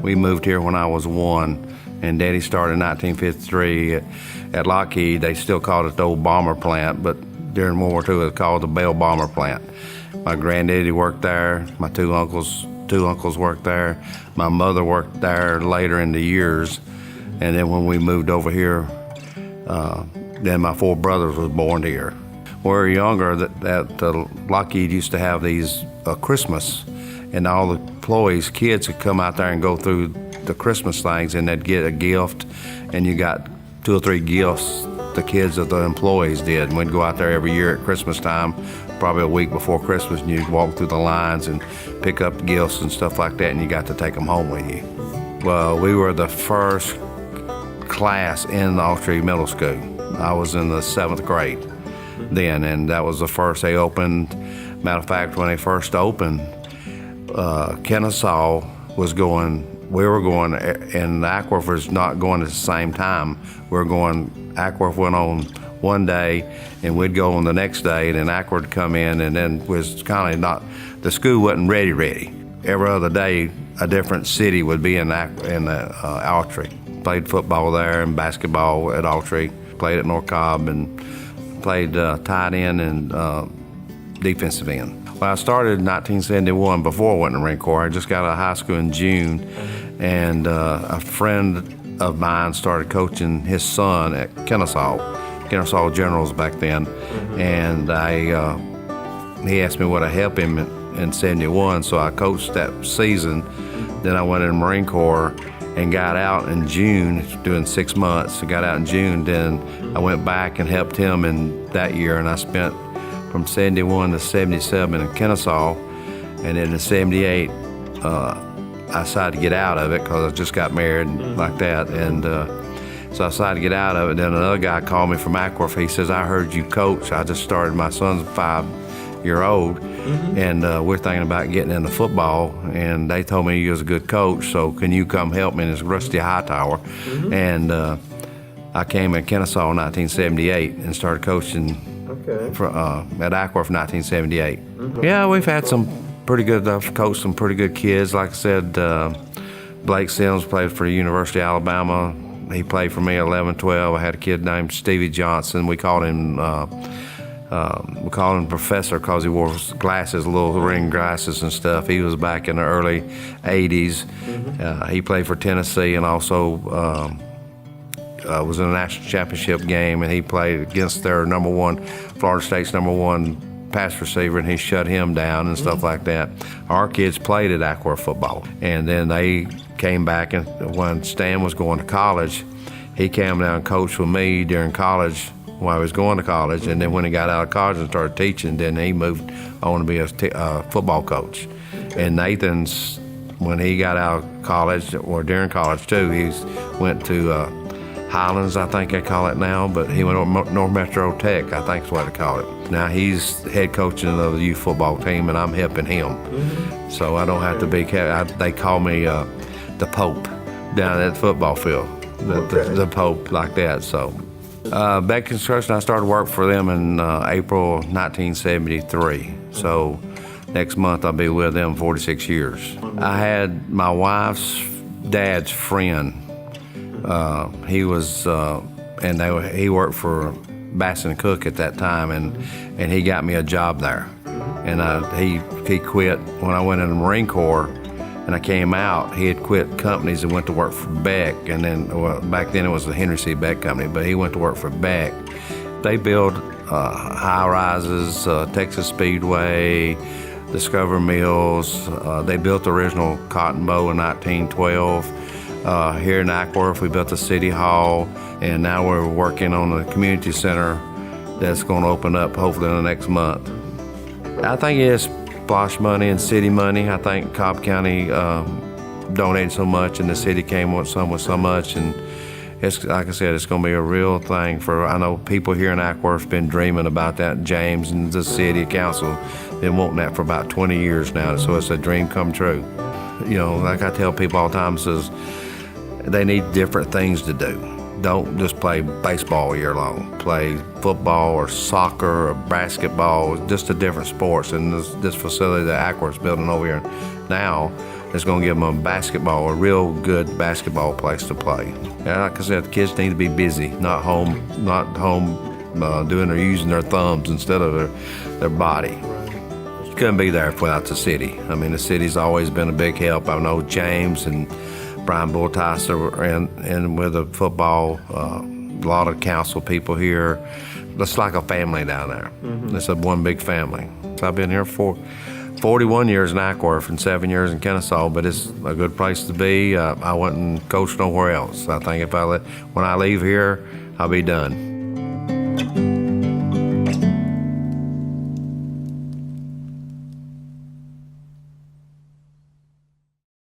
We moved here when I was 1, and Daddy started in 1953 at Lockheed. They still called it the old bomber plant, but during World War II it was called the Bell Bomber Plant. My granddaddy worked there. My two uncles worked there. My mother worked there later in the years, and then when we moved over here, then my 4 brothers was born here. When we were younger, that Lockheed used to have these Christmas, and all the employees, kids would come out there and go through the Christmas things, and they'd get a gift, and you got 2 or 3 gifts the kids of the employees did. And we'd go out there every year at Christmas time, probably a week before Christmas, and you'd walk through the lines and pick up gifts and stuff like that, and you got to take them home with you. Well, we were the first class in Austria Middle School. I was in the 7th grade then, and that was the first they opened. Matter of fact, when they first opened, Kennesaw was going, we were going, and Ackworth was not going at the same time. We were going, Ackworth went on one day, and we'd go on the next day, and then Ackworth would come in, and then was kind of not, the school wasn't ready. Every other day, a different city would be in Autry. Played football there and basketball at Autry. Played at North Cobb and played tight end and defensive end. Well, I started in 1971 before I went in the Marine Corps. I just got out of high school in June, and a friend of mine started coaching his son at Kennesaw Generals back then, and he asked me would I help him in 71, so I coached that season. Then I went in the Marine Corps and got out in June, doing 6 months. I got out in June, then I went back and helped him in that year, and I spent from 71 to 77 in Kennesaw, and then in 78, I decided to get out of it because I just got married like that, and so I decided to get out of it. Then another guy called me from Ackworth. He says, I heard you coach. I just started, my son's 5-year-old, and we're thinking about getting into football, and they told me you was a good coach, so can you come help me? And it's Rusty Hightower. And I came in Kennesaw in 1978 and started coaching at Ackworth in 1978. Yeah, we've had some pretty good, I've coached some pretty good kids. Like I said, Blake Sims played for the University of Alabama. He played for me at 11, 12. I had a kid named Stevie Johnson. We called him Professor because he wore glasses, little ring glasses and stuff. He was back in the early 80s. He played for Tennessee and also was in a national championship game, and he played against their Florida State's number 1 pass receiver, and he shut him down and stuff like that. Our kids played at Ackworth football, and then they came back, and when Stan was going to college, he came down and coached with me during college while I was going to college, and then when he got out of college and started teaching, then he moved on to be a football coach. And Nathan's, when he got out of college, or during college too, he went to Highlands, I think they call it now, but he went to North Metro Tech, I think is what they call it. Now he's head coaching of the youth football team, and I'm helping him. So I don't have to be, they call me the Pope down at the football field, the Pope like that. So Beck Construction, I started work for them in April 1973. So next month I'll be with them 46 years. I had my wife's dad's friend. He was, he worked for Bass and Cook at that time, and he got me a job there. And he quit when I went in the Marine Corps, and I came out. He had quit companies and went to work for Beck, and then back then it was the Henry C. Beck Company, but he went to work for Beck. They build high rises, Texas Speedway, Discover Mills. They built the original Cotton Bow in 1912. Here in Ackworth, we built the City Hall, and now we're working on the community center that's going to open up hopefully in the next month. I think it's splosh money and city money. I think Cobb County donated so much, and the city came with so much, and it's, like I said, it's going to be a real thing for, I know people here in Ackworth have been dreaming about that. James and the city council been wanting that for about 20 years now, so it's a dream come true. You know, like I tell people all the time, says they need different things to do. Don't just play baseball year long. Play football or soccer or basketball, just a different sports. And this facility that Ackworth's building over here now that's going to give them a real good basketball place to play. And like I said, the kids need to be busy, not home doing or using their thumbs instead of their body. You couldn't be there without the city. I mean, the city's always been a big help. I know James and Brian Bullticer and with the football, a lot of council people here. It's like a family down there. It's a one big family. So I've been here for 41 years in Ackworth and 7 years in Kennesaw, but it's a good place to be. I wouldn't coach nowhere else. I think when I leave here, I'll be done.